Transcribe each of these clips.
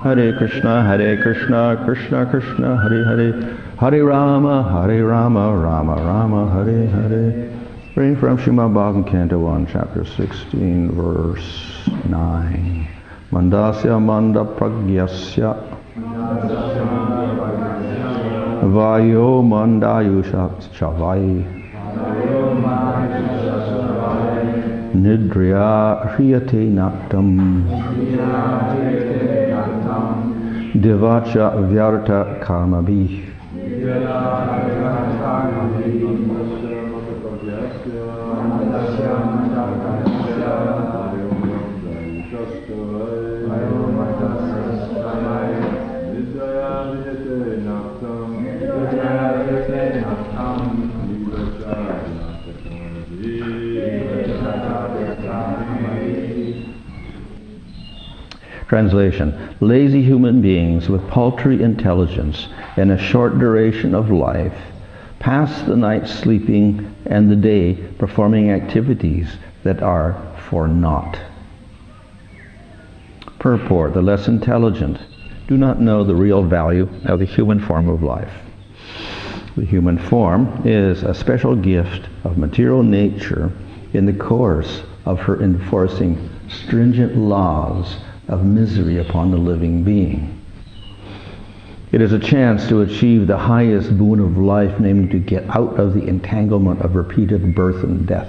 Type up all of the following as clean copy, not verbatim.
Hare Krishna, Krishna Krishna, Hare Hare, Hare Rama, Rama Rama, Hare Hare. Reading from Srimad Bhagavatam, Canto 1, Chapter 16, Verse 9. Mandasya manda pragyasya vayo mandayusha chavai nidriya hriyate naktam divacha vyarta karmabhi. Translation. Lazy human beings with paltry intelligence and a short duration of life pass the night sleeping and the day performing activities that are for naught. Purport. The less intelligent do not know the real value of the human form of life. The human form is a special gift of material nature in the course of her enforcing stringent laws of misery upon the living being. It is a chance to achieve the highest boon of life, namely to get out of the entanglement of repeated birth and death.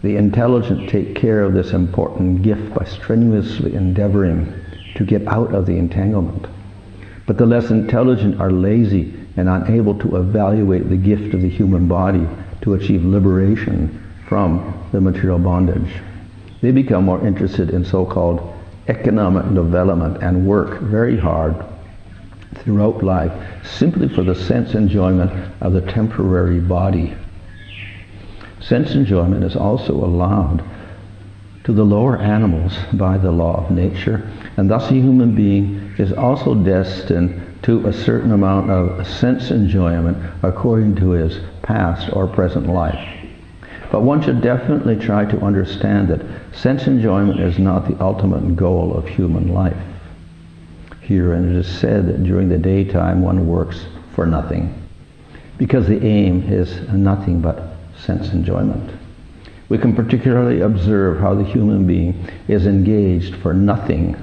The intelligent take care of this important gift by strenuously endeavoring to get out of the entanglement. But the less intelligent are lazy and unable to evaluate the gift of the human body to achieve liberation from the material bondage. They become more interested in so-called economic development and work very hard throughout life simply for the sense enjoyment of the temporary body. Sense enjoyment is also allowed to the lower animals by the law of nature, and thus a human being is also destined to a certain amount of sense enjoyment according to his past or present life. But one should definitely try to understand that sense enjoyment is not the ultimate goal of human life. Herein it is said that during the daytime one works for nothing, because the aim is nothing but sense enjoyment. We can particularly observe how the human being is engaged for nothing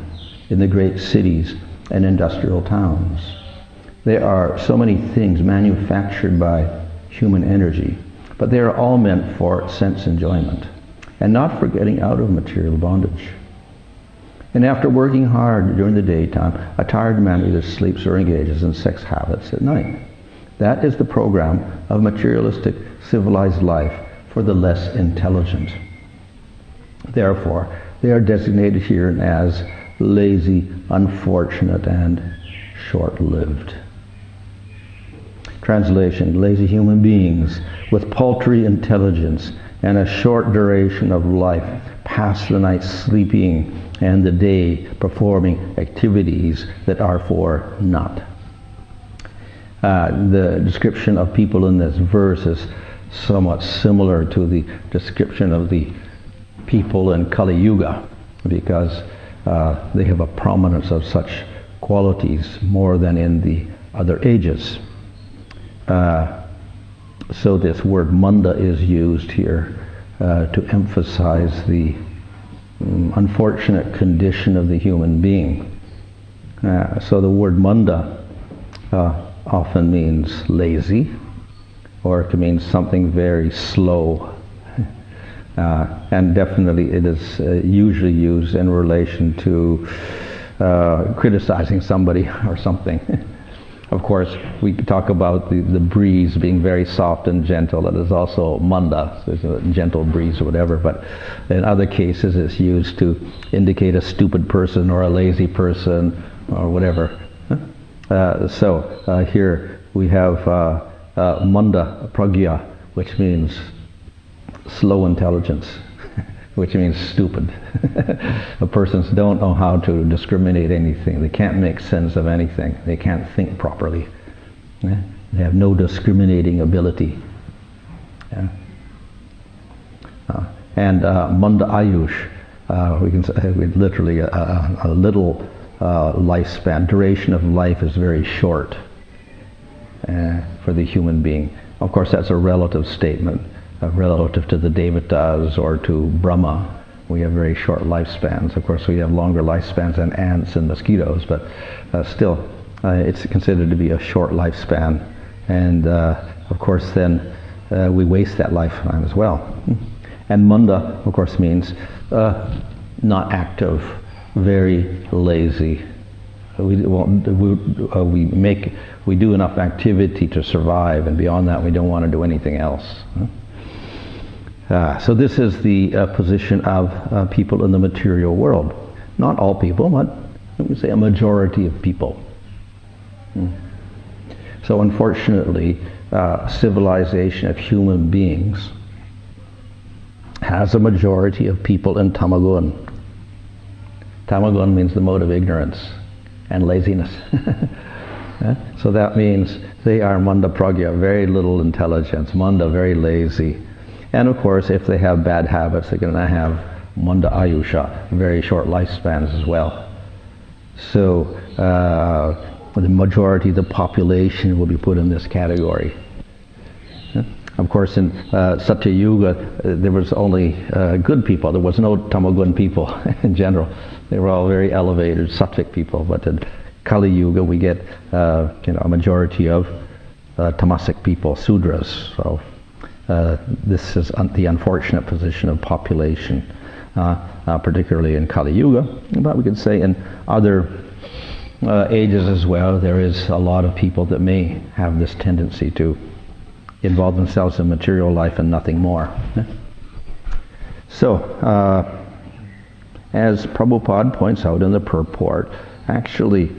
in the great cities and industrial towns. There are so many things manufactured by human energy, but they are all meant for sense enjoyment, and not for getting out of material bondage. And after working hard during the daytime, a tired man either sleeps or engages in sex habits at night. That is the program of materialistic civilized life for the less intelligent. Therefore, they are designated here as lazy, unfortunate, and short-lived. Translation. Lazy human beings with paltry intelligence and a short duration of life pass the night sleeping and the day performing activities that are for naught. The description of people in this verse is somewhat similar to the description of the people in Kali Yuga, because they have a prominence of such qualities more than in the other ages. So this word manda is used here to emphasize the unfortunate condition of the human being. So the word manda often means lazy, or it can mean something very slow. And definitely it is usually used in relation to criticizing somebody or something. Of course, we talk about the breeze being very soft and gentle. It is also manda, so it's a gentle breeze or whatever, but in other cases it's used to indicate a stupid person or a lazy person or whatever. So here we have manda pragya, which means slow intelligence, which means stupid. The persons don't know how to discriminate anything. They can't make sense of anything. They can't think properly. Yeah? They have no discriminating ability. Yeah? And manda ayush, we can say literally a little lifespan. Duration of life is very short for the human being. Of course, that's a relative statement, relative to the Devatas or to Brahma. We have very short lifespans. Of course, we have longer lifespans than ants and mosquitoes, but still, it's considered to be a short lifespan. And of course, then we waste that lifetime as well. And manda, of course, means not active, very lazy. We do enough activity to survive, and beyond that, we don't want to do anything else. So this is the position of people in the material world. Not all people, but let me say a majority of people. So unfortunately, civilization of human beings has a majority of people in tamagun. Tamagun means the mode of ignorance and laziness. So that means they are manda pragya, very little intelligence, manda, very lazy. And of course, if they have bad habits, they're going to have manda ayusha, very short lifespans as well. So the majority of the population will be put in this category. Of course, in Satya Yuga, there was only good people. There was no tamagun people in general. They were all very elevated, sattvic people. But in Kali Yuga, we get a majority of tamasic people, sudras. So this is the unfortunate position of population, particularly in Kali Yuga. But we could say in other ages as well, there is a lot of people that may have this tendency to involve themselves in material life and nothing more. So, as Prabhupada points out in the purport, actually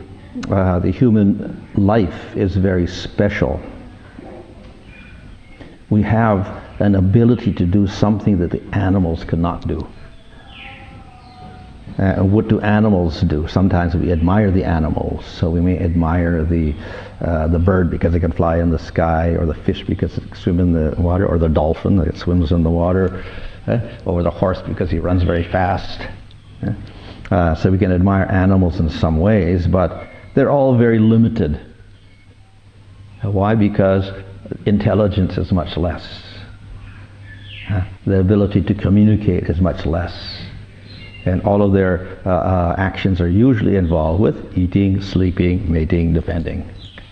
the human life is very special. We have an ability to do something that the animals cannot do. What do animals do? Sometimes we admire the animals. So we may admire the bird because it can fly in the sky, or the fish because it can swim in the water, or the dolphin that swims in the water, or the horse because he runs very fast. So we can admire animals in some ways, but they're all very limited. Why? Because intelligence is much less. The ability to communicate is much less. And all of their actions are usually involved with eating, sleeping, mating, defending.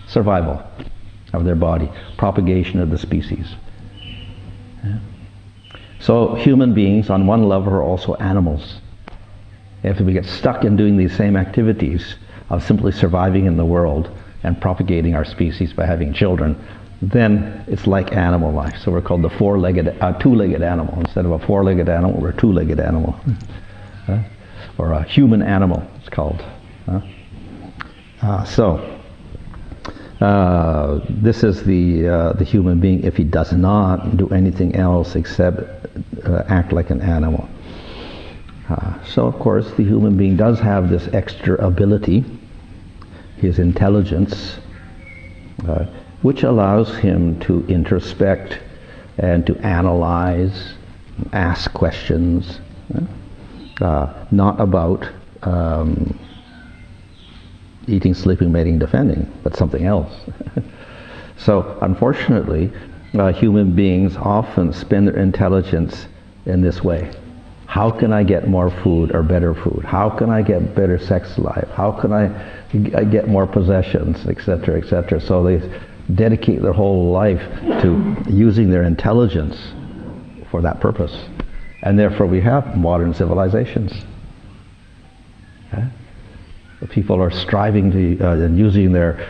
Survival of their body. Propagation of the species. So human beings on one level are also animals. If we get stuck in doing these same activities of simply surviving in the world and propagating our species by having children, then it's like animal life. So we're called the two-legged animal. Instead of a four-legged animal, we're a two-legged animal. Or a human animal, it's called. This is the human being if he does not do anything else except act like an animal. So of course the human being does have this extra ability, his intelligence, which allows him to introspect and to analyze, ask questions, not about eating, sleeping, mating, defending, but something else. So unfortunately, human beings often spend their intelligence in this way. How can I get more food or better food? How can I get better sex life? How can I get more possessions, etc., etc. So they dedicate their whole life to using their intelligence for that purpose. And therefore we have modern civilizations. The people are striving to and using their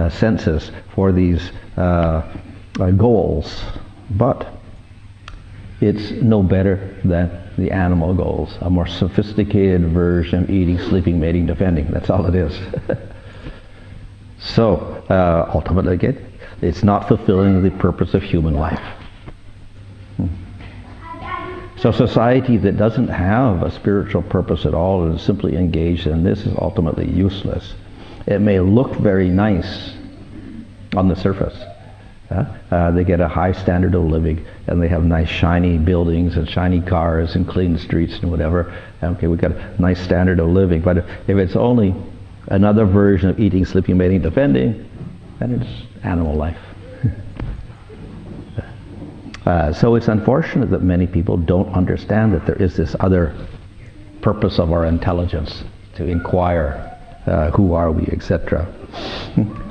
senses for these goals, but it's no better than the animal goals, a more sophisticated version of eating, sleeping, mating, defending. That's all it is. So ultimately, again, it's not fulfilling the purpose of human life. So society that doesn't have a spiritual purpose at all and is simply engaged in this is ultimately useless. It may look very nice on the surface. They get a high standard of living and they have nice shiny buildings and shiny cars and clean streets and whatever. Okay, we've got a nice standard of living, but if it's only another version of eating, sleeping, mating, defending, and it's animal life. So it's unfortunate that many people don't understand that there is this other purpose of our intelligence, to inquire who are we, etc.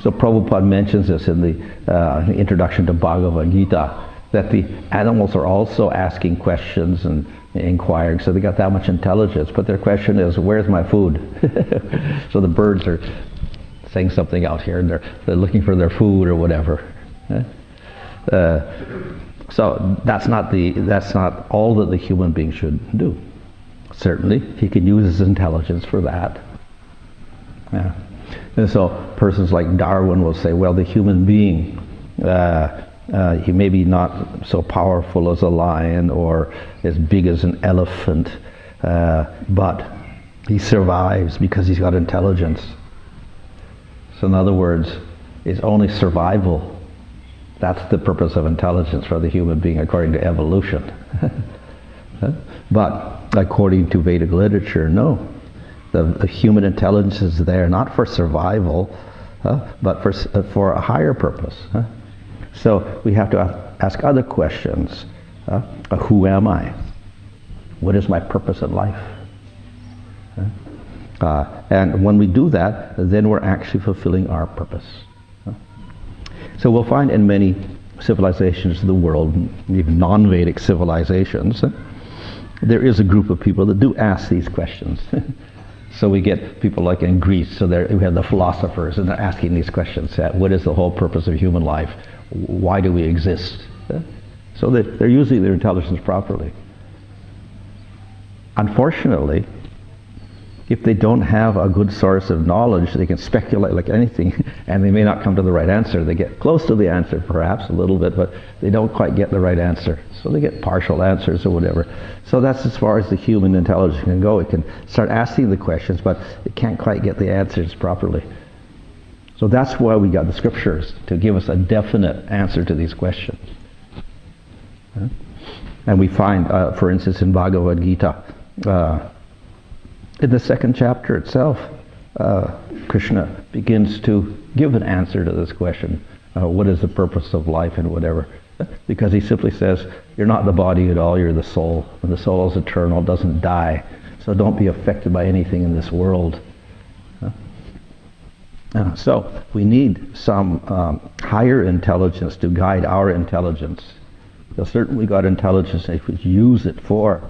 So Prabhupada mentions this in the introduction to Bhagavad Gita, that the animals are also asking questions and inquiring, so they got that much intelligence, but their question is, where's my food? So the birds are saying something out here, and they're looking for their food or whatever. So that's not all that the human being should do. Certainly, he can use his intelligence for that. Yeah. And so persons like Darwin will say, well, the human being, he may be not so powerful as a lion or as big as an elephant, but he survives because he's got intelligence. So in other words, it's only survival. That's the purpose of intelligence for the human being according to evolution. But according to Vedic literature, no. The human intelligence is there not for survival, but for a higher purpose. So we have to ask other questions. Who am I? What is my purpose in life? And when we do that, then we're actually fulfilling our purpose. So we'll find in many civilizations of the world, even non-Vedic civilizations, there is a group of people that do ask these questions. So we get people like in Greece, so we have the philosophers, and they're asking these questions. What is the whole purpose of human life? Why do we exist? So they're using their intelligence properly. Unfortunately, if they don't have a good source of knowledge, they can speculate like anything, and they may not come to the right answer. They get close to the answer, perhaps, a little bit, but they don't quite get the right answer. So they get partial answers or whatever. So that's as far as the human intelligence can go. It can start asking the questions, but it can't quite get the answers properly. So that's why we got the scriptures, to give us a definite answer to these questions. And we find, for instance, in Bhagavad Gita, in the second chapter itself, Krishna begins to give an answer to this question, what is the purpose of life and whatever. Because he simply says, you're not the body at all, you're the soul. And the soul is eternal, doesn't die. So don't be affected by anything in this world. So we need some higher intelligence to guide our intelligence. So certainly we got intelligence if we use it for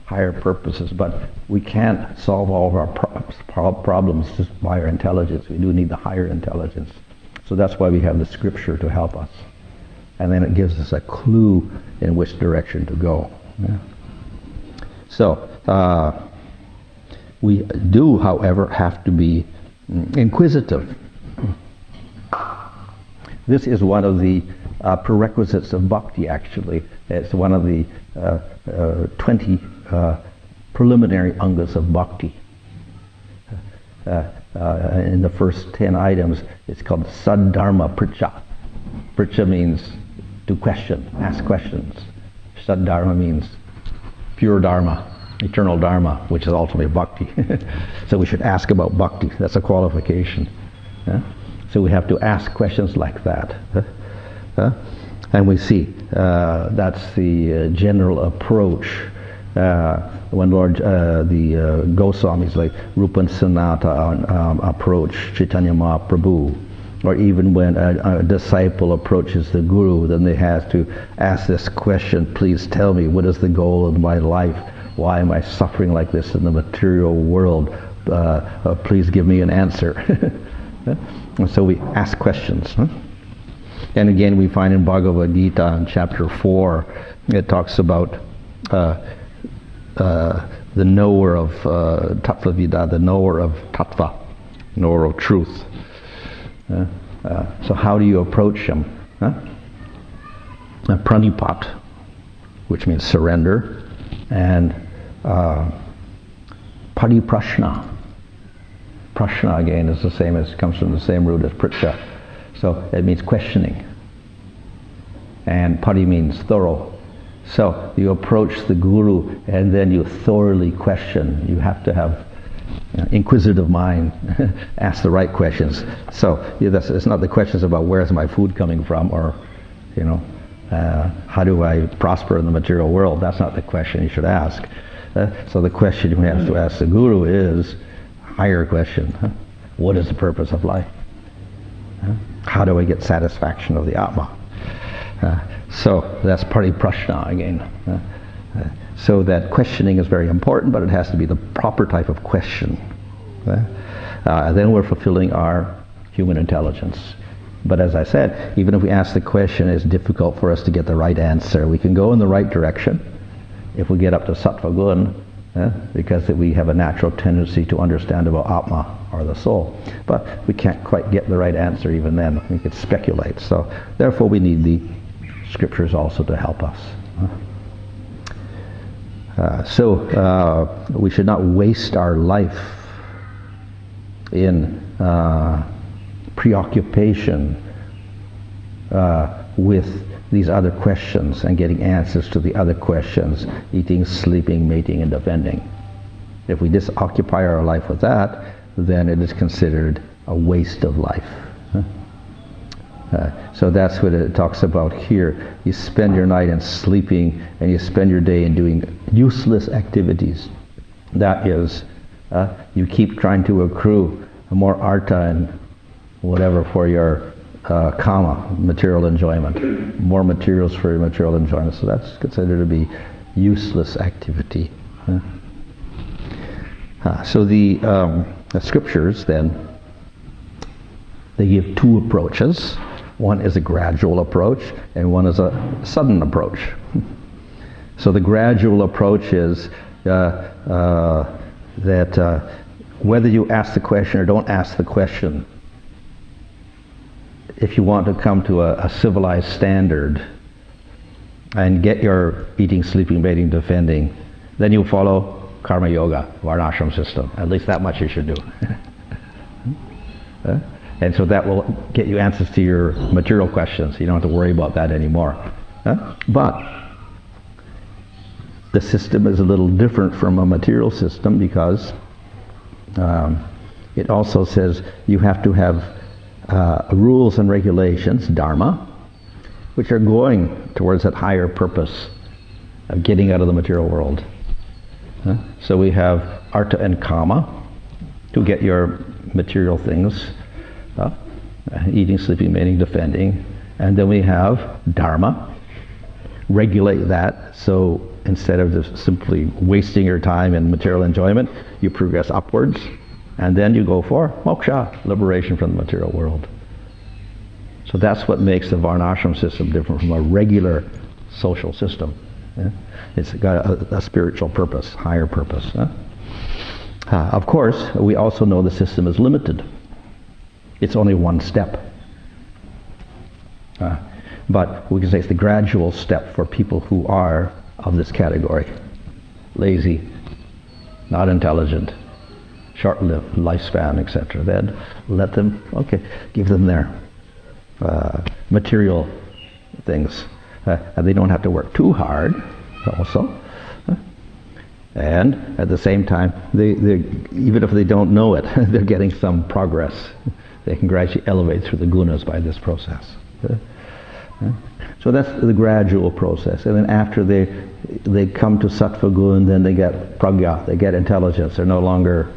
higher purposes, but we can't solve all of our problems just by our intelligence. We do need the higher intelligence. So that's why we have the scripture to help us. And then it gives us a clue in which direction to go. Yeah. So we do, however, have to be inquisitive. This is one of the prerequisites of bhakti, actually. It's one of the 20 preliminary angas of bhakti. In the first 10 items, it's called Saddharma Pricha. Pricha means to question, ask questions. Saddharma means pure dharma, eternal dharma, which is ultimately bhakti. So we should ask about bhakti. That's a qualification. So we have to ask questions like that. And we see that's the general approach. When Lord, the Goswamis like Rupa and Sanata approach Chaitanya Mahaprabhu, or even when a disciple approaches the Guru, then they have to ask this question, please tell me, what is the goal of my life? Why am I suffering like this in the material world? Please give me an answer. And so we ask questions. And again, we find in Bhagavad Gita in chapter 4, it talks about the knower of Tattva Vida, the knower of Tattva, knower of truth. So how do you approach him? Pranipat, which means surrender, and Pariprashna. Prashna again is the same as, comes from the same root as Pricha. So it means questioning. And Pari means thorough. So you approach the Guru and then you thoroughly question. You have to have inquisitive mind asks the right questions. So it's not the questions about where's my food coming from, or how do I prosper in the material world. That's not the question you should ask. So the question you have to ask the Guru is higher question. What is the purpose of life? How do I get satisfaction of the Atma? So that's Pariprashna again. So that questioning is very important, but it has to be the proper type of question. Then we're fulfilling our human intelligence. But as I said, even if we ask the question, it's difficult for us to get the right answer. We can go in the right direction if we get up to Sattva Gun, because we have a natural tendency to understand about Atma, or the soul. But we can't quite get the right answer even then. We could speculate. So therefore we need the scriptures also to help us. So we should not waste our life in preoccupation with these other questions and getting answers to the other questions: eating, sleeping, mating, and defending. If we just occupy our life with that, then it is considered a waste of life. So that's what it talks about here. You spend your night in sleeping, and you spend your day in doing useless activities. That is, you keep trying to accrue more artha and whatever for your kama, material enjoyment. More materials for your material enjoyment. So that's considered to be useless activity. So the scriptures then, they give two approaches. One is a gradual approach, and one is a sudden approach. So the gradual approach is that whether you ask the question or don't ask the question, if you want to come to a civilized standard and get your eating, sleeping, mating, defending, then you follow karma yoga, varnashram system. At least that much you should do. And so that will get you answers to your material questions. You don't have to worry about that anymore. But the system is a little different from a material system, because it also says you have to have rules and regulations, dharma, which are going towards that higher purpose of getting out of the material world. So we have artha and kama to get your material things, eating, sleeping, mating, defending. And then we have dharma, regulate that, so instead of just simply wasting your time in material enjoyment, you progress upwards, and then you go for moksha, liberation from the material world. So that's what makes the varnashram system different from a regular social system. It's got a spiritual purpose, higher purpose. Of course, we also know the system is limited. It's only one step. But we can say it's the gradual step for people who are of this category. Lazy, not intelligent, short-lived lifespan, etc. Then let them, give them their material things. And they don't have to work too hard also. And at the same time, they even if they don't know it, they're getting some progress. They can gradually elevate through the gunas by this process. So that's the gradual process. And then after they come to sattva gun, then they get pragya, they get intelligence. They're no longer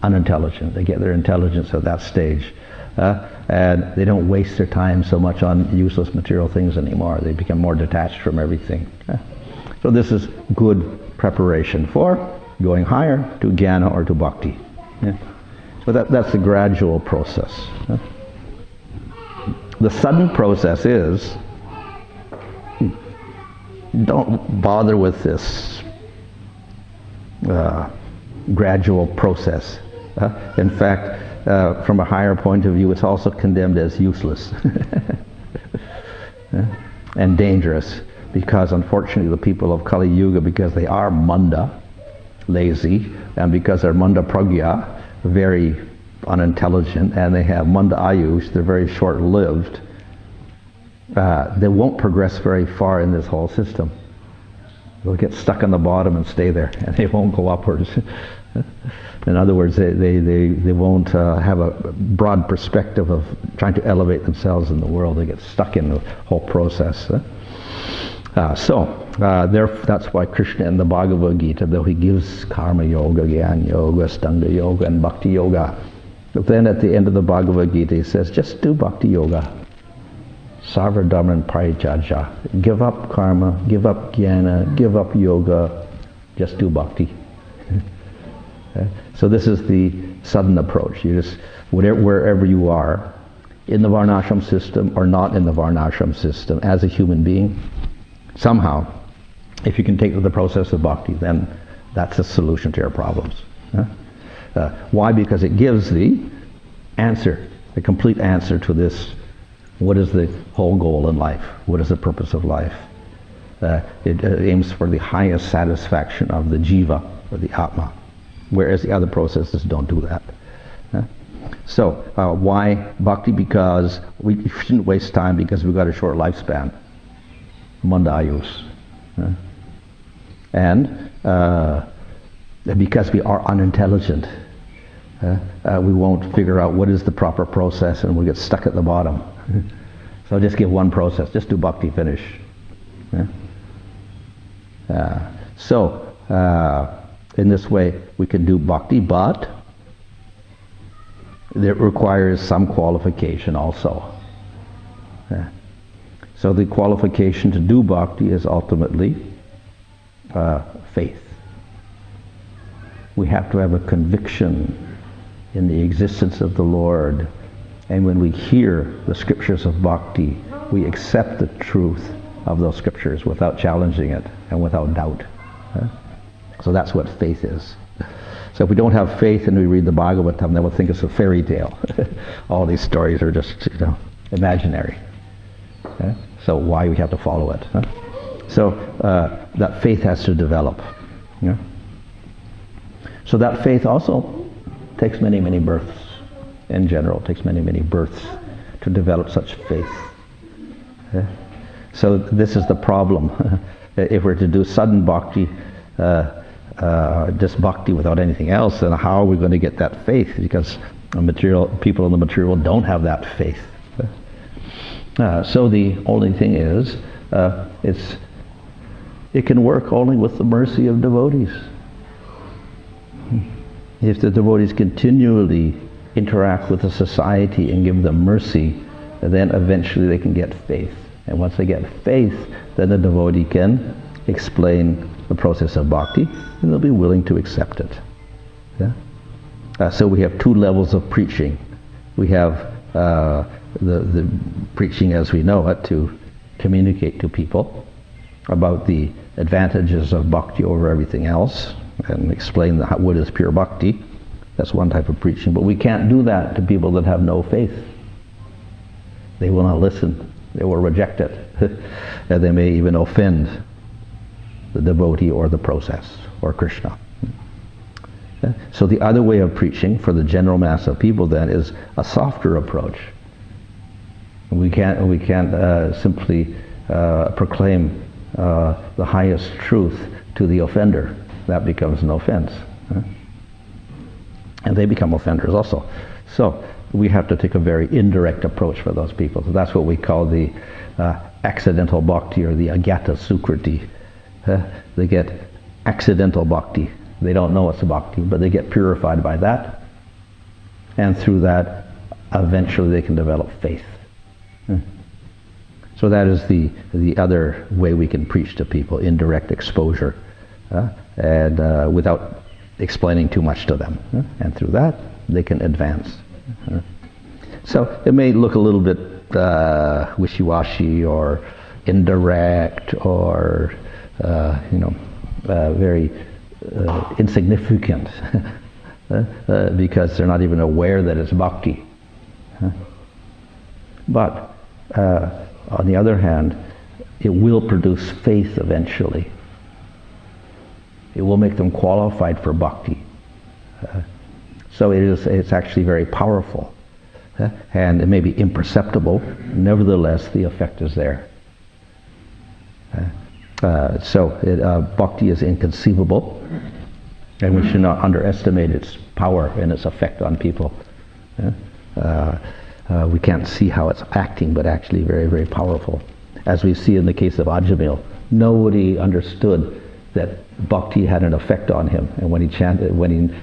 unintelligent. They get their intelligence at that stage. And they don't waste their time so much on useless material things anymore. They become more detached from everything. So this is good preparation for going higher to jnana or to bhakti. So that's the gradual process. The sudden process is, don't bother with this gradual process. In fact, from a higher point of view, it's also condemned as useless and dangerous, because unfortunately the people of Kali Yuga, because they are manda, lazy, and because they're manda pragya, very unintelligent, and they have manda ayush, they're very short-lived, they won't progress very far in this whole system. They'll get stuck on the bottom and stay there, and they won't go upwards. In other words, they won't have a broad perspective of trying to elevate themselves in the world. They get stuck in the whole process. That's why Krishna in the Bhagavad Gita, though he gives karma yoga, jnana yoga, stanga yoga, and bhakti yoga, but then at the end of the Bhagavad Gita he says, just do bhakti yoga. Sarva dharman parityajya. Give up karma, give up jnana, give up yoga, just do bhakti. So this is the sudden approach. You just, wherever you are, in the varnashram system or not in the varnashram system, as a human being, somehow, if you can take the process of bhakti, then that's a solution to your problems. Why? Because it gives the answer, the complete answer to this. What is the whole goal in life? What is the purpose of life? It aims for the highest satisfaction of the jiva, or the atma, whereas the other processes don't do that. So why bhakti? Because we shouldn't waste time, because we've got a short lifespan. Mandayus. And because we are unintelligent, we won't figure out what is the proper process, and we'll get stuck at the bottom. So just give one process, just do bhakti, finish. In this way we can do bhakti, but it requires some qualification also. So the qualification to do bhakti is ultimately faith. We have to have a conviction in the existence of the Lord, and when we hear the scriptures of bhakti, we accept the truth of those scriptures without challenging it and without doubt. So that's what faith is. So if we don't have faith and we read the Bhagavatam, then we'll think it's a fairy tale. All these stories are just, imaginary. So why we have to follow it? So that faith has to develop. So that faith also takes many, many births. In general, it takes many, many births to develop such faith. So this is the problem. If we're to do sudden bhakti, just bhakti without anything else, then how are we going to get that faith? Because people in the material don't have that faith. So the only thing is, it can work only with the mercy of devotees. If the devotees continually interact with the society and give them mercy, then eventually they can get faith. And once they get faith, then the devotee can explain the process of bhakti, and they'll be willing to accept it. So we have two levels of preaching. We have the preaching as we know it, to communicate to people about the advantages of bhakti over everything else, and explain what is pure bhakti. That's one type of preaching. But we can't do that to people that have no faith. They will not listen. They will reject it. And they may even offend the devotee or the process or Krishna. So the other way of preaching for the general mass of people then is a softer approach. We can't simply proclaim the highest truth to the offender. That becomes an offense. And they become offenders also. So we have to take a very indirect approach for those people. So that's what we call the accidental bhakti, or the agyata sukriti. They get accidental bhakti. They don't know it's a bhakti, but they get purified by that. And through that, eventually they can develop faith. So that is the other way we can preach to people, indirect exposure, and without explaining too much to them. And through that, they can advance. So it may look a little bit wishy-washy or indirect or very insignificant because they're not even aware that it's bhakti. But on the other hand, it will produce faith eventually. It will make them qualified for bhakti. So it's actually very powerful. And it may be imperceptible, nevertheless the effect is there. Bhakti is inconceivable, And we should not underestimate its power and its effect on people. We can't see how it's acting, but actually very, very powerful. As we see in the case of Ajamil, nobody understood that bhakti had an effect on him. And when he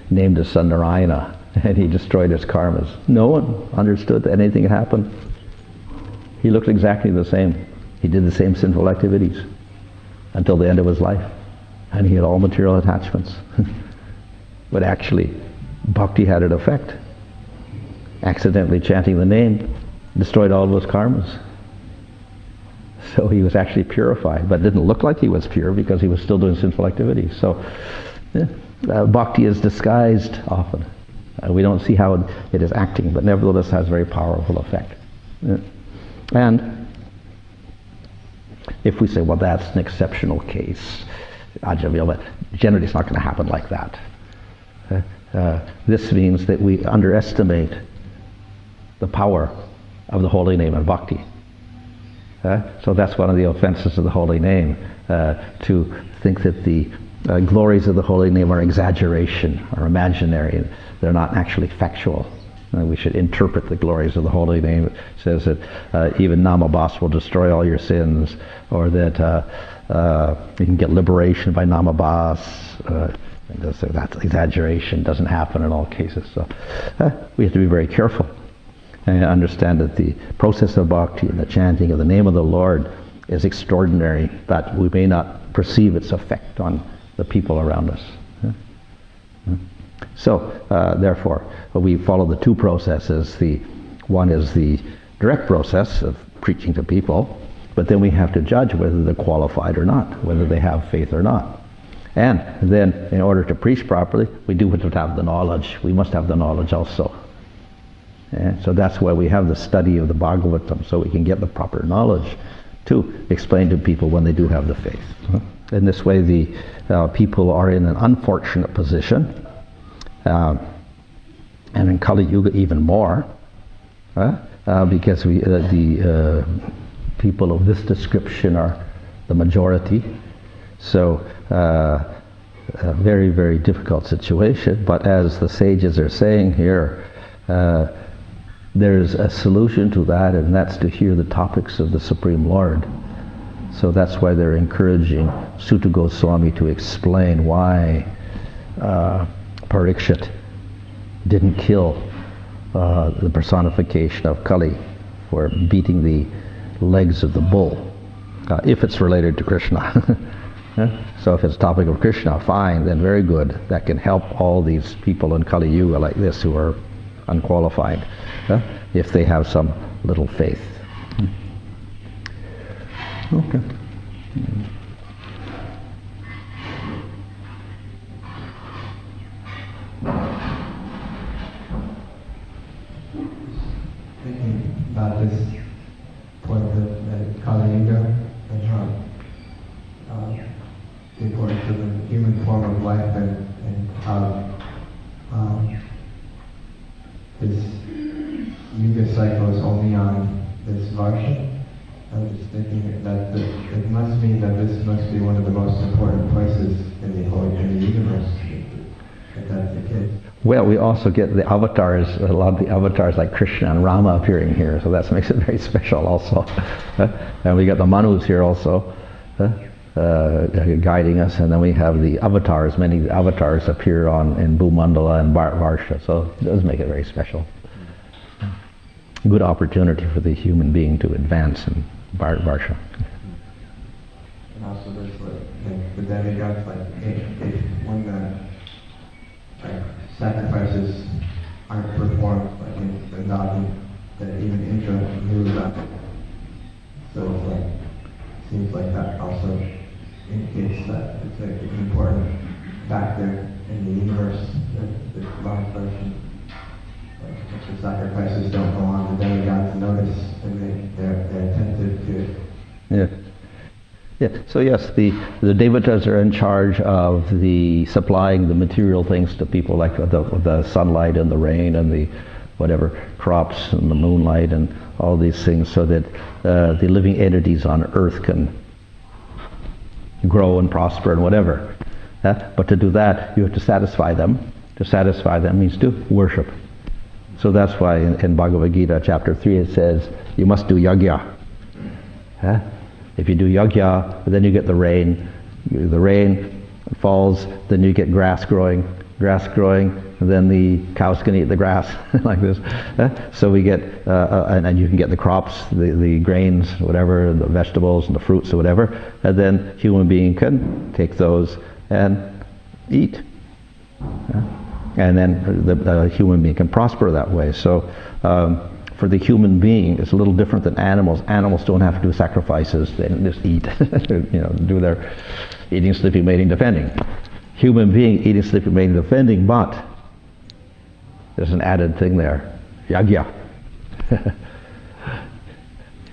named his son Narayana and he destroyed his karmas, no one understood that anything had happened. He looked exactly the same. He did the same sinful activities until the end of his life. And he had all material attachments. But actually, bhakti had an effect. Accidentally chanting the name destroyed all of his karmas. So he was actually purified, but it didn't look like he was pure because he was still doing sinful activities. So bhakti is disguised often. We don't see how it is acting, but nevertheless has very powerful effect. And if we say, well, that's an exceptional case, Ajamil, but generally it's not going to happen like that. This means that we underestimate the power of the holy name of bhakti. So that's one of the offenses of the holy name, to think that the glories of the holy name are exaggeration or imaginary. They're not actually factual. We should interpret the glories of the holy name. It says that even Namabhas will destroy all your sins, or that you can get liberation by Namabhas. So that's exaggeration. Doesn't happen in all cases. So we have to be very careful and understand that the process of bhakti and the chanting of the name of the Lord is extraordinary, but we may not perceive its effect on the people around us. So, therefore, we follow the two processes. One is the direct process of preaching to people, but then we have to judge whether they're qualified or not, whether they have faith or not. And then, in order to preach properly, we do have to have the knowledge. We must have the knowledge also. And so that's why we have the study of the Bhagavatam, so we can get the proper knowledge to explain to people when they do have the faith. In this way, the people are in an unfortunate position. And in Kali Yuga even more, because the people of this description are the majority. So a very, very difficult situation. But as the sages are saying here, there's a solution to that, and that's to hear the topics of the Supreme Lord. So that's why they're encouraging Sutta Goswami to explain why Parikshit didn't kill the personification of Kali for beating the legs of the bull, if it's related to Krishna. So if it's a topic of Krishna, fine, then very good. That can help all these people in Kali Yuga like this who are unqualified, if they have some little faith. Okay. Thinking about this point of Kali Yuga and how the importance of the human form of life and how this Yuga cycle is only on this Varsha. I was just thinking that it must mean that this must be one of the most important places in the universe, if that's the case. Well, we also get the avatars, a lot of the avatars like Krishna and Rama appearing here, so that makes it very special also. And we got the Manus here also, guiding us, and then we have the avatars. Many avatars appear in Bhumandala and Varsha, so it does make it very special. Good opportunity for the human being to advance in Varsha. And also there's like the demigods, like when the sacrifices aren't performed, like in the Nadi, that even Indra knew about it. So it's like, seems like that also indicates that it's like an important factor in the universe, the long version. Like if the sacrifices don't go on, the demigods notice and they're attentive to it. Yeah. Yeah. So yes, the devatas are in charge of the supplying the material things to people, like the sunlight and the rain and the whatever crops and the moonlight and all these things, so that the living entities on earth can grow and prosper and whatever. But to do that, you have to satisfy them. To satisfy them means to worship. So that's why in Bhagavad Gita chapter 3 it says, you must do yajna. If you do yajna, then you get the rain. The rain falls, then you get grass growing, and then the cows can eat the grass like this. So we get, and you can get the crops, the grains, whatever, the vegetables and the fruits or whatever, and then human being can take those and eat. And then the human being can prosper that way. So for the human being, it's a little different than animals. Animals don't have to do sacrifices; they just eat, do their eating, sleeping, mating, defending. Human being eating, sleeping, mating, defending, but there's an added thing there, yajna.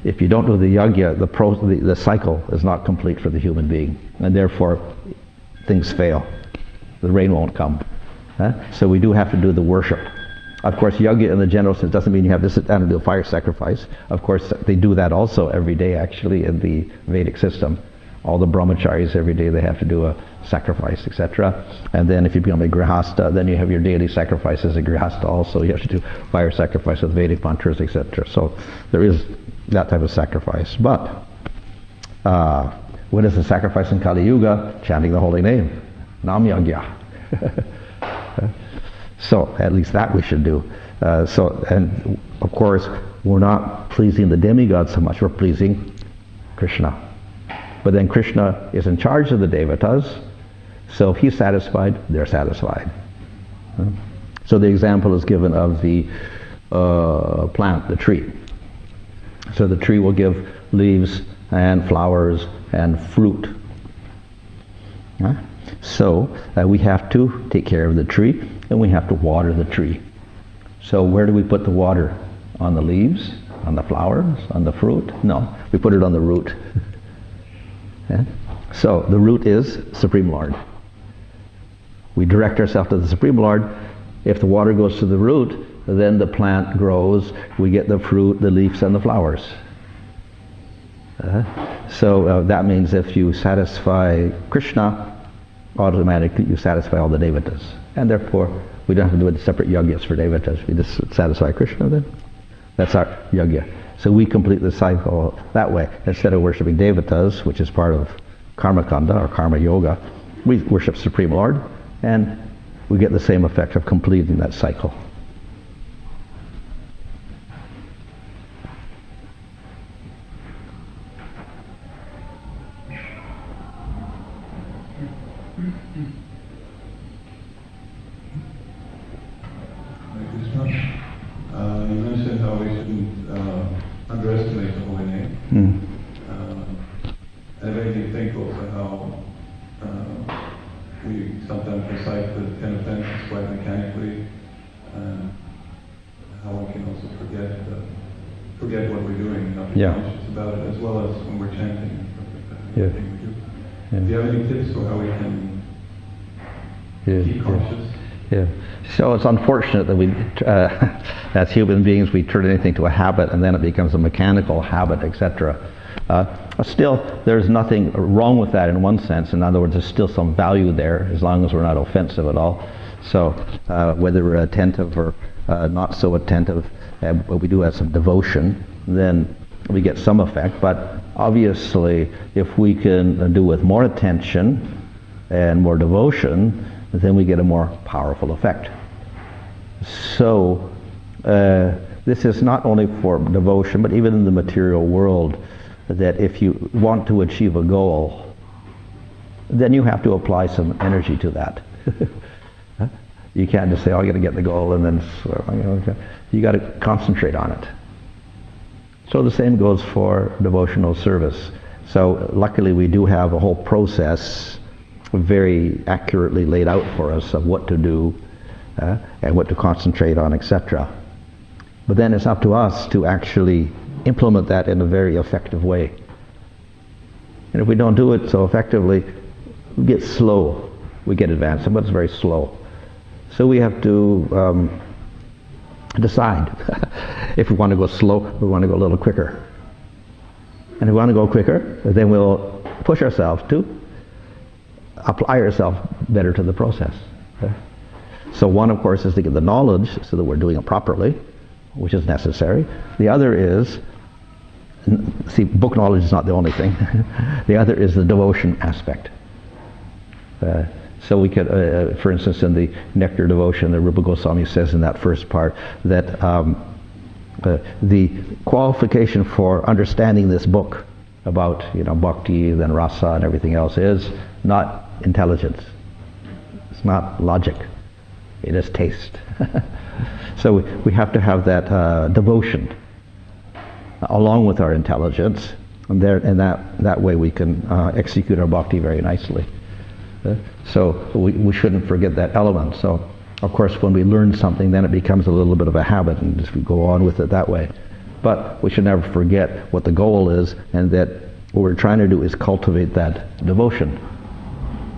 If you don't do the yajna, the cycle is not complete for the human being, and therefore things fail. The rain won't come. So we do have to do the worship. Of course, yajna in the general sense doesn't mean you have to sit down and do a fire sacrifice. Of course, they do that also every day, actually, in the Vedic system. All the brahmacharis, every day they have to do a sacrifice, etc. And then if you become a grihasta, then you have your daily sacrifices as a grihasta also. You have to do fire sacrifice with Vedic mantras, etc. So there is that type of sacrifice. But what is the sacrifice in Kali Yuga? Chanting the holy name. Nam yajna. So at least that we should do. And of course, we're not pleasing the demigod so much, we're pleasing Krishna. But then Krishna is in charge of the devatas, so if he's satisfied, they're satisfied. So the example is given of the plant, the tree. So the tree will give leaves and flowers and fruit. So we have to take care of the tree, and we have to water the tree. So where do we put the water? On the leaves? On the flowers? On the fruit? No, we put it on the root. So the root is Supreme Lord. We direct ourselves to the Supreme Lord. If the water goes to the root, then the plant grows, we get the fruit, the leaves, and the flowers. So that means if you satisfy Krishna, automatically you satisfy all the devatas. And therefore, we don't have to do separate yajnas for devatas. We just satisfy Krishna then. That's our yajna. So we complete the cycle that way. Instead of worshipping devatas, which is part of karma kanda or karma yoga, we worship Supreme Lord, and we get the same effect of completing that cycle. You mentioned how we shouldn't underestimate the holy name. And it made me think also how we sometimes recite the 10 offenses quite mechanically, how we can also forget what we're doing and not be conscious about it, as well as when we're chanting everything we do. Do you have any tips for how we can keep conscious? So it's unfortunate that we, as human beings, we turn anything to a habit and then it becomes a mechanical habit, etc. Still, there's nothing wrong with that in one sense. In other words, there's still some value there as long as we're not offensive at all. So whether we're attentive or not so attentive, but we do have some devotion, then we get some effect. But obviously, if we can do with more attention and more devotion, then we get a more powerful effect. So this is not only for devotion, but even in the material world, that if you want to achieve a goal, then you have to apply some energy to that. You can't just say, oh, I got to get the goal, and then you got to concentrate on it. So the same goes for devotional service. So luckily we do have a whole process very accurately laid out for us of what to do and what to concentrate on, etc. But then it's up to us to actually implement that in a very effective way. And if we don't do it so effectively, we get slow. We get advanced, but it's very slow. So we have to decide if we want to go slow or we want to go a little quicker. And if we want to go quicker, then we'll push ourselves to apply ourselves better to the process. Okay? So one, of course, is to get the knowledge so that we're doing it properly, which is necessary. The other is, see, book knowledge is not the only thing. The other is the devotion aspect. So we could, for instance, in the Nectar Devotion, the Rupa Goswami says in that first part that the qualification for understanding this book about, bhakti, then rasa and everything else is not intelligence. It's not logic. It is taste. So we have to have that devotion along with our intelligence, and that way we can execute our bhakti very nicely. So we shouldn't forget that element. So of course when we learn something, then it becomes a little bit of a habit and just we go on with it that way. But we should never forget what the goal is, and that what we're trying to do is cultivate that devotion,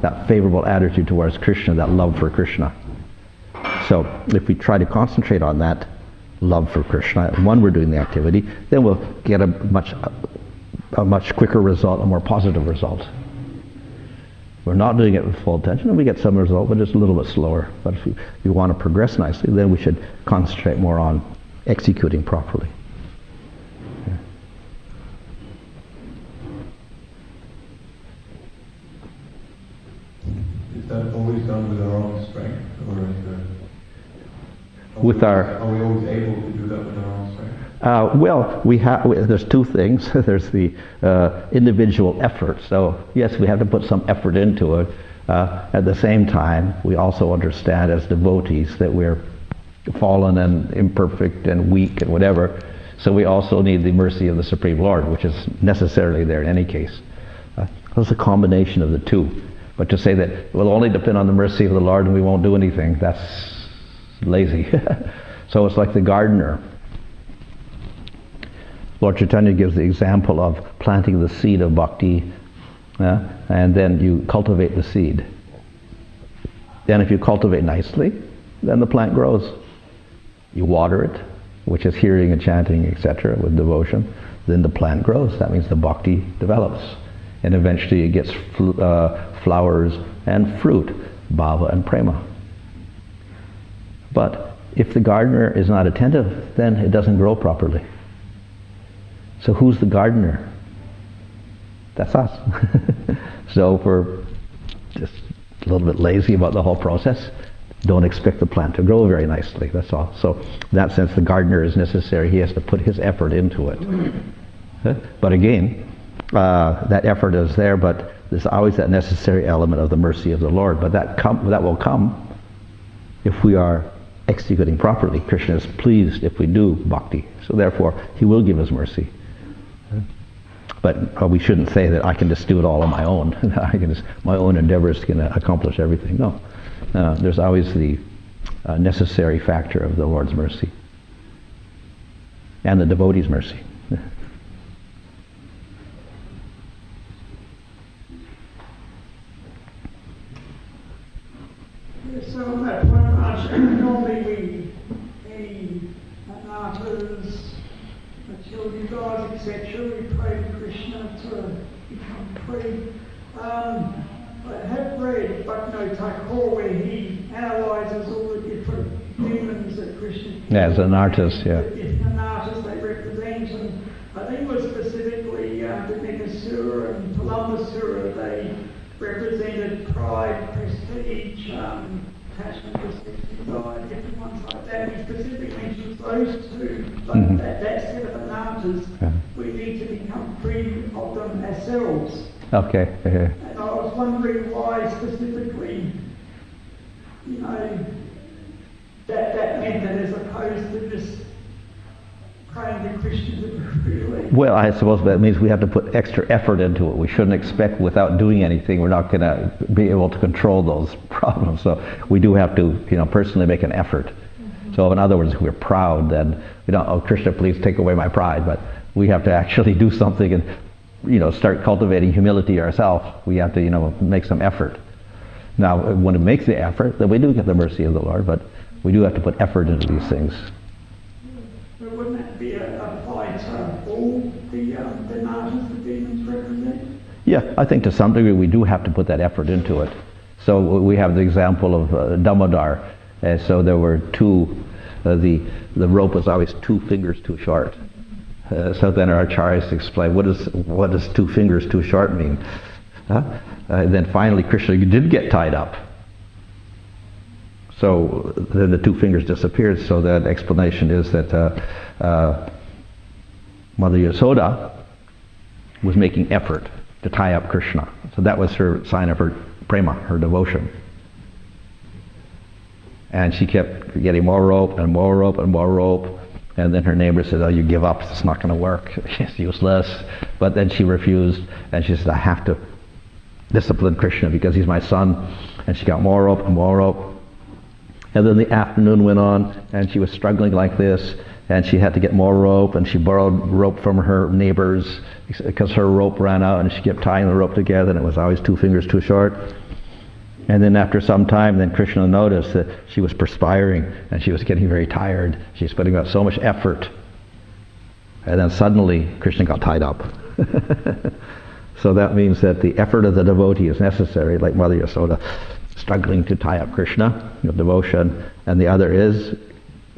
that favorable attitude towards Krishna, that love for Krishna. So if we try to concentrate on that love for Krishna when we're doing the activity, then we'll get a much quicker result, a more positive result. We're not doing it with full attention, and we get some result, but it's a little bit slower. But if you want to progress nicely, then we should concentrate more on executing properly. Yeah. Is that always done with our own strength, or is there... Are we always able to do that with our own strength? Well, there's two things. There's the individual effort. So yes, we have to put some effort into it. At the same time, we also understand as devotees that we're fallen and imperfect and weak and whatever. So we also need the mercy of the Supreme Lord, which is necessarily there in any case. It's a combination of the two. But to say that we'll only depend on the mercy of the Lord and we won't do anything, that's lazy. So it's like the gardener. Lord Chaitanya gives the example of planting the seed of bhakti, and then you cultivate the seed. Then if you cultivate nicely, then the plant grows. You water it, which is hearing and chanting, etc., with devotion. Then the plant grows. That means the bhakti develops. And eventually it gets flowers and fruit, bhava and prema. But if the gardener is not attentive, then it doesn't grow properly. So who's the gardener? That's us. So if we're just a little bit lazy about the whole process, don't expect the plant to grow very nicely, that's all. So in that sense, the gardener is necessary. He has to put his effort into it. But again, that effort is there, but there's always that necessary element of the mercy of the Lord. But that will come if we are executing properly. Krishna is pleased if we do bhakti. So therefore, he will give us mercy. But we shouldn't say that I can just do it all on my own. My own endeavors can accomplish everything. No. There's always the necessary factor of the Lord's mercy. And the devotee's mercy. So on that point, normally any anatas, children, gods, etc., we pray to Krishna to become free. I have read Bhakti Thakur where he analyses all the different demons that Krishna... Yeah, as an artist, yeah. The different artists they represent, and I think it was specifically the Nikasura and Palambasura, they represented pride, prestige, attachment to sex, desire, different ones like that. He specifically mentions those two, but that set of anatas, we need to become free of them ourselves. Okay. And I was wondering why specifically, that method as opposed to just praying to Krishna to really... Well, I suppose that means we have to put extra effort into it. We shouldn't expect without doing anything we're not going to be able to control those problems. So we do have to, personally make an effort. So in other words, if we're proud, then, oh Krishna, please take away my pride. But we have to actually do something and, start cultivating humility ourselves. We have to, make some effort. Now, when we make the effort, then we do get the mercy of the Lord, but we do have to put effort into these things. But wouldn't that be applied to all the natas the demons represent? Yeah, I think to some degree we do have to put that effort into it. So we have the example of Damodar. And so there were two, the rope was always 2 fingers too short. So then our acharyas explained, what does 2 fingers too short mean? Then finally Krishna did get tied up. So then the 2 fingers disappeared. So that explanation is that Mother Yasoda was making effort to tie up Krishna. So that was her sign of her prema, her devotion. And she kept getting more rope and more rope and more rope. And then her neighbor said, oh, you give up, it's not going to work, it's useless. But then she refused, and she said, I have to discipline Krishna because he's my son. And she got more rope and more rope. And then the afternoon went on, and she was struggling like this, and she had to get more rope, and she borrowed rope from her neighbors because her rope ran out, and she kept tying the rope together, and it was always 2 fingers too short. And then after some time, then Krishna noticed that she was perspiring, and she was getting very tired. She was putting out so much effort. And then suddenly, Krishna got tied up. So that means that the effort of the devotee is necessary, like Mother Yasoda, struggling to tie up Krishna, devotion, and the other is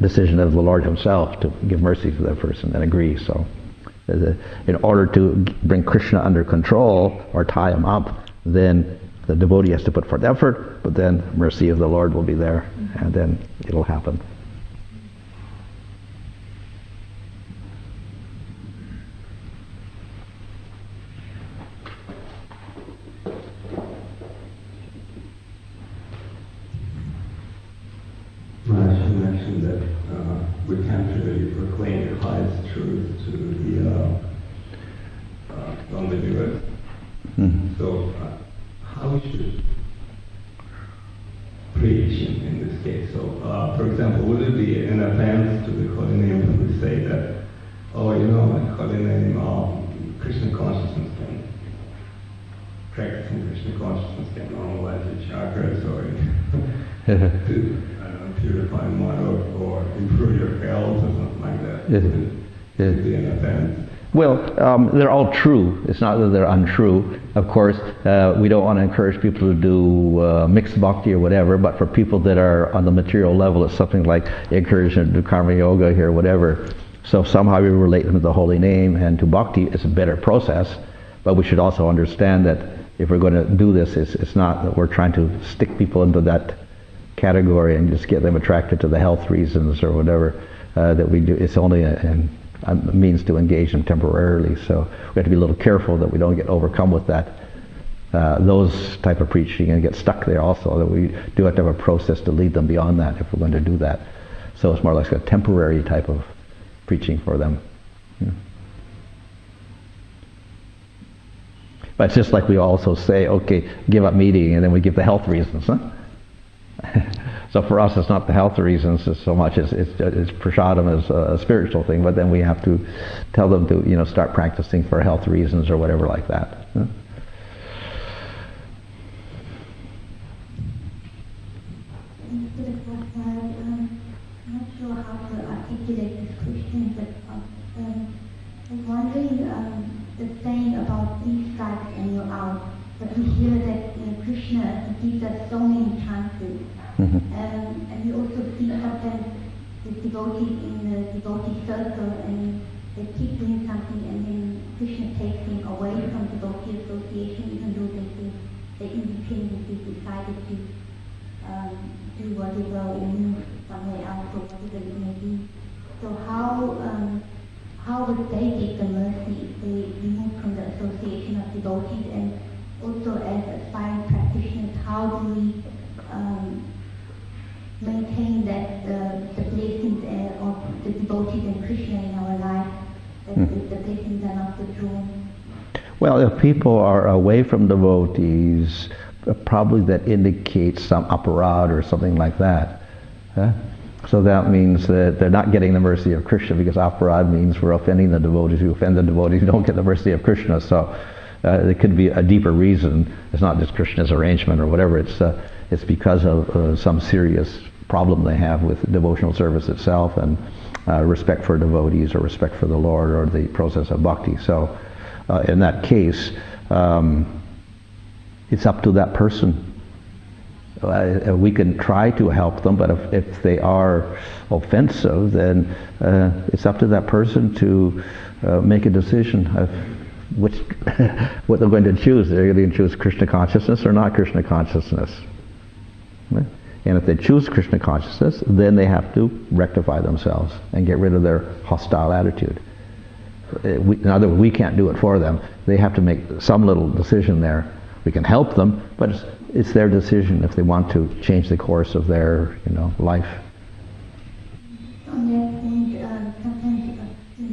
decision of the Lord himself to give mercy to that person and agree. So in order to bring Krishna under control or tie him up, then the devotee has to put forth effort, but then mercy of the Lord will be there, and then it'll happen. Maharaj, you mentioned that we can't really proclaim the highest truth to the non-believers. Mm-hmm. So how we should preach in this case? So, for example, would it be an offense to the holy name if we say that, oh, like holy name, Krishna consciousness can, practicing Krishna consciousness can normalize the chakras or to purify mind or improve your health or something like that? Would it be an offense? Well, they're all true. It's not that they're untrue. Of course, we don't want to encourage people to do mixed bhakti or whatever, but for people that are on the material level, it's something like encouragement to do karma yoga here, whatever. So somehow we relate them to the holy name and to bhakti. It's a better process, but we should also understand that if we're going to do this, it's not that we're trying to stick people into that category and just get them attracted to the health reasons or whatever that we do. It's only a means to engage them temporarily, so we have to be a little careful that we don't get overcome with that, those type of preaching and get stuck there also, that we do have to have a process to lead them beyond that if we're going to do that. So it's more like a temporary type of preaching for them. But it's just like we also say, okay, give up meeting, and then we give the health reasons, huh? So for us, it's not the health reasons so much as it's prasadam as a spiritual thing, but then we have to tell them to start practicing for health reasons or whatever like that. Huh? I'm not sure how to articulate this question, but I'm wondering the saying about 3 strikes and you're out. But we hear that Krishna gives us so many chances. Mm-hmm. And we also see sometimes the devotees in the devotee circle, and they keep doing something, and then Krishna takes them away from devotee association, even though they independently decided to do whatever or move somewhere else or whatever it may be. So how would they get the mercy if they remove from the association of devotees? And also as aspiring practitioners, how do we maintain that the blessings of the devotees and Krishna in our life, that the blessings are not withdrawn? Well, if people are away from devotees, probably that indicates some aparad or something like that. Huh? So that means that they're not getting the mercy of Krishna, because aparad means we're offending the devotees. We offend the devotees, we don't get the mercy of Krishna. So there could be a deeper reason. It's not just Krishna's arrangement or whatever. It's because of some serious problem they have with devotional service itself, and respect for devotees or respect for the Lord or the process of bhakti. So in that case, it's up to that person We can try to help them, but if they are offensive, then it's up to that person to make a decision of which what they're going to choose. They're going to choose Krishna consciousness or not Krishna consciousness. Right? And if they choose Krishna consciousness, then they have to rectify themselves and get rid of their hostile attitude. In other words, we can't do it for them. They have to make some little decision there. We can help them, but it's their decision if they want to change the course of their, life. On that thing, sometimes in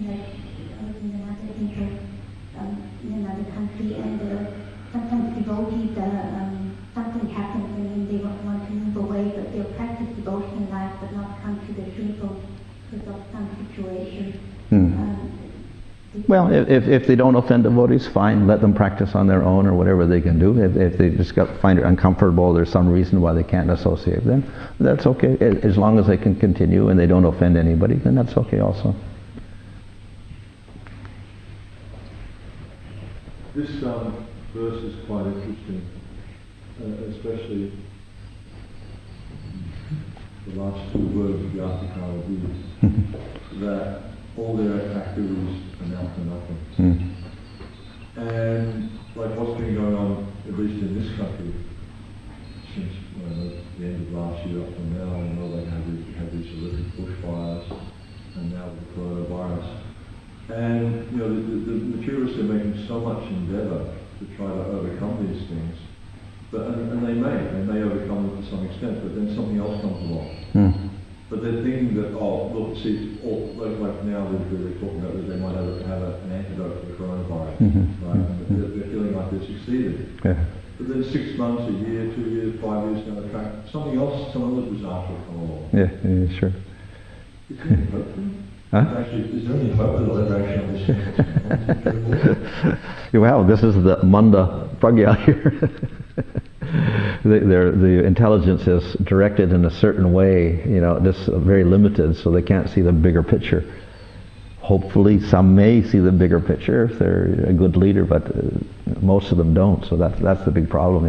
another people in another country, and sometimes devotees, something happens and then they want to move away, but they'll practice devotion life, but not come to the temple because of some situation. Well, if they don't offend devotees, fine. Let them practice on their own or whatever they can do. If they just find it uncomfortable, there's some reason why they can't associate, then that's okay. As long as they can continue and they don't offend anybody, then that's okay also. This verse is quite interesting, especially the last two words of the ISKCON that all their activities amount to nothing. And like what's been going on, at least in this country, since the end of last year up to now, they had these horrific bushfires, and now with the coronavirus. And the materialists are making so much endeavour to try to overcome these things, and they may overcome it to some extent, but then something else comes along. But they're thinking that, like now they're talking about that they might have an antidote for the coronavirus, right? They're feeling like they've succeeded. Yeah. But then 6 months, a year, 2 years, 5 years down the track, something else, some other disaster will come along. Yeah, sure. Is there any hope for them? Huh? Actually, is there any hope that they'll ever actually understand? Well, this is the Manda Pragya here. The intelligence is directed in a certain way, just very limited, so they can't see the bigger picture. Hopefully some may see the bigger picture if they're a good leader, but most of them don't, so that's the big problem,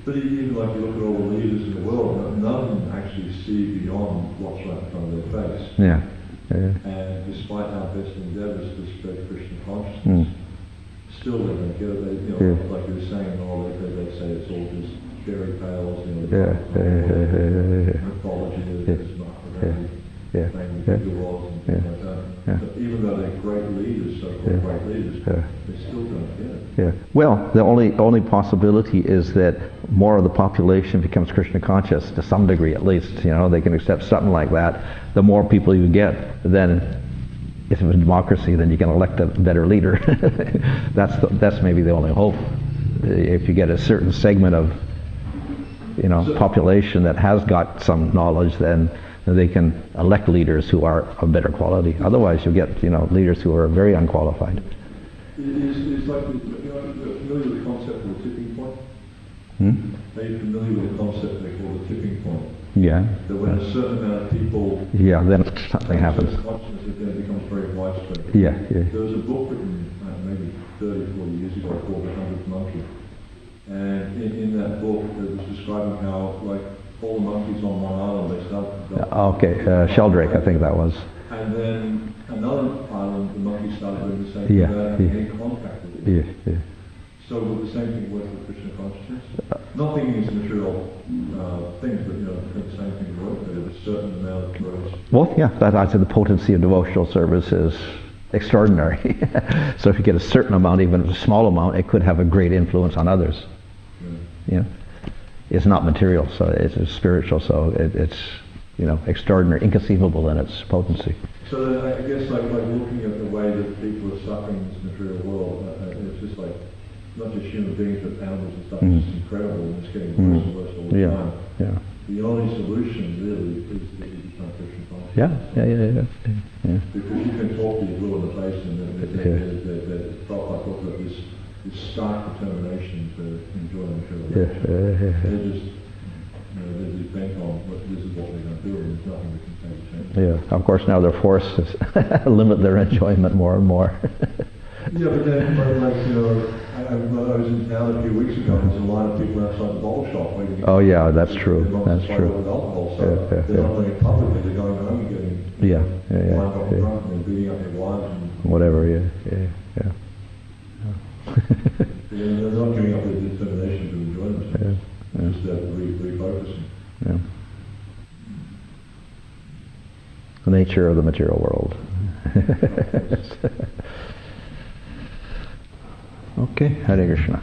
But even like you look at all the leaders in the world, none of them actually see beyond what's right in front of their face. Yeah. And despite our best endeavours to spread Krishna consciousness, still they don't get it. Like you were saying, they say it's all just fairy tales, mythology, But even though they're great leaders, so-called great leaders, they still don't get it. Yeah. Well, the only possibility is that more of the population becomes Krishna conscious to some degree, at least. They can accept something like that. The more people you get, then if it's a democracy, then you can elect a better leader. That's maybe the only hope. If you get a certain segment of population that has got some knowledge, then they can elect leaders who are of better quality. Otherwise, you get leaders who are very unqualified. It's like familiar with the concept of the tipping point. Are you familiar with the concept they call the tipping point? Yeah. That when a certain amount of people, then something happens. Consciousness, it then becomes very widespread. Yeah. There was a book written maybe 30, 40 years ago called The 100th Monkey. And in that book, it was describing how, like, all the monkeys on one island, they started Sheldrake, I think that was. And then another island, the monkeys started doing the same thing without having any contact with it. Yeah. So would the same thing work with Krishna consciousness? Not thinking it's material things, but the same thing work, but at a certain amount of growth. Well, yeah, I'd say the potency of devotional service is extraordinary. So if you get a certain amount, even a small amount, it could have a great influence on others. It's not material, so it's spiritual, so it's extraordinary, inconceivable in its potency. So I guess like looking at the way that people are suffering in this material world, it's just like not just human beings but animals and stuff. It's incredible, and it's getting worse and worse all the time. Yeah. The only solution really is that you become Krishna conscious. Yeah. Because you can talk to your blue in the face, and they've got this stark determination to enjoy the material world. They're just bent on this is what they're going to do, and there's nothing we can say to change. Yeah. Of course, now they're forced to limit their enjoyment more and more. Yeah, but then, I was in town a few weeks ago, there's a lot of people outside the bottle shop waiting. Oh yeah, that's true. That's With true. alcohol, so Yeah, they're not doing it publicly, they're going home and getting Yeah, wine off drunk and beating up their wives and whatever. Yeah. they're not giving up their determination to enjoy themselves. Yeah. Just refocusing. Yeah. The nature of the material world. Okay, Hare Krishna.